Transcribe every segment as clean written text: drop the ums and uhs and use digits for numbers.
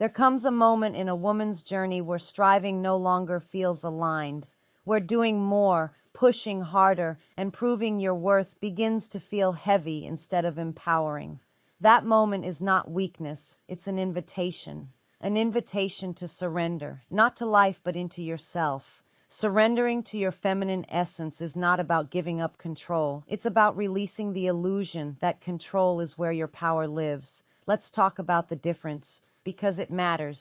There comes a moment in a woman's journey where striving no longer feels aligned, where doing more, pushing harder, and proving your worth begins to feel heavy instead of empowering. That moment is not weakness, it's an invitation to surrender, not to life but into yourself. Surrendering to your feminine essence is not about giving up control. It's about releasing the illusion that control is where your power lives. Let's talk about the difference, because it matters.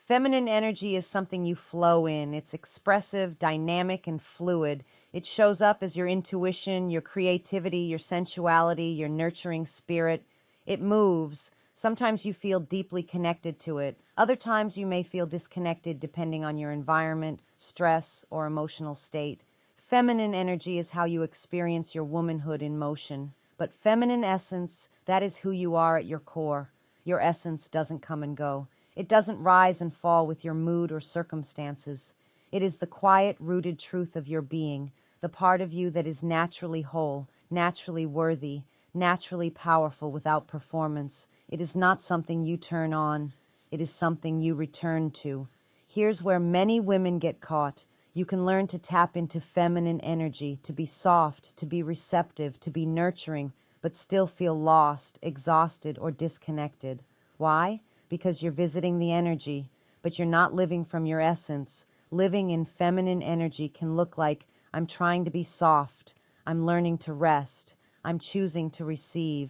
Feminine energy is something you flow in. It's expressive, dynamic, and fluid. It shows up as your intuition, your creativity, your sensuality, your nurturing spirit. It moves. Sometimes you feel deeply connected to it. Other times you may feel disconnected depending on your environment, stress, or emotional state. Feminine energy is how you experience your womanhood in motion. But feminine essence, that is who you are at your core. Your essence doesn't come and go. It doesn't rise and fall with your mood or circumstances. It is the quiet, rooted truth of your being, the part of you that is naturally whole, naturally worthy, naturally powerful without performance. It is not something you turn on. It is something you return to. Here's where many women get caught. You can learn to tap into feminine energy, to be soft, to be receptive, to be nurturing, but still feel lost, exhausted, or disconnected. Why? Because you're visiting the energy, but you're not living from your essence. Living in feminine energy can look like, I'm trying to be soft, I'm learning to rest, I'm choosing to receive.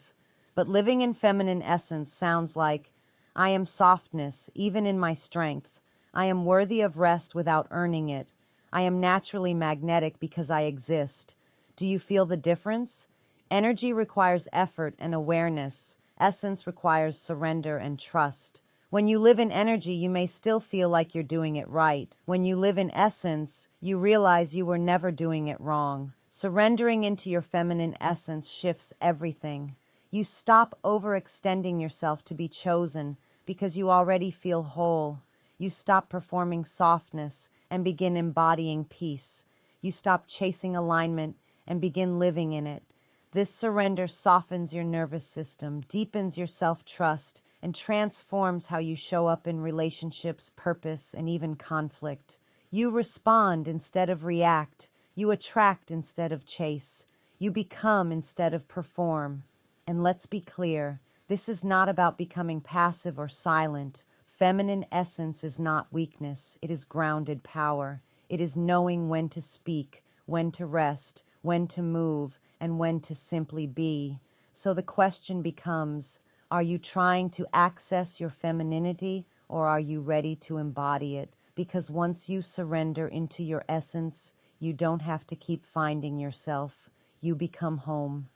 But living in feminine essence sounds like, I am softness, even in my strength. I am worthy of rest without earning it. I am naturally magnetic because I exist. Do you feel the difference? Energy requires effort and awareness. Essence requires surrender and trust. When you live in energy, you may still feel like you're doing it right. When you live in essence, you realize you were never doing it wrong. Surrendering into your feminine essence shifts everything. You stop overextending yourself to be chosen because you already feel whole. You stop performing softness and begin embodying peace. You stop chasing alignment and begin living in it. This surrender softens your nervous system, deepens your self-trust, and transforms how you show up in relationships, purpose, and even conflict. You respond instead of react. You attract instead of chase. You become instead of perform. And let's be clear, this is not about becoming passive or silent. Feminine essence is not weakness. It is grounded power. It is knowing when to speak, when to rest, when to move, and when to simply be. So the question becomes, are you trying to access your femininity, or are you ready to embody it? Because once you surrender into your essence, you don't have to keep finding yourself. You become home.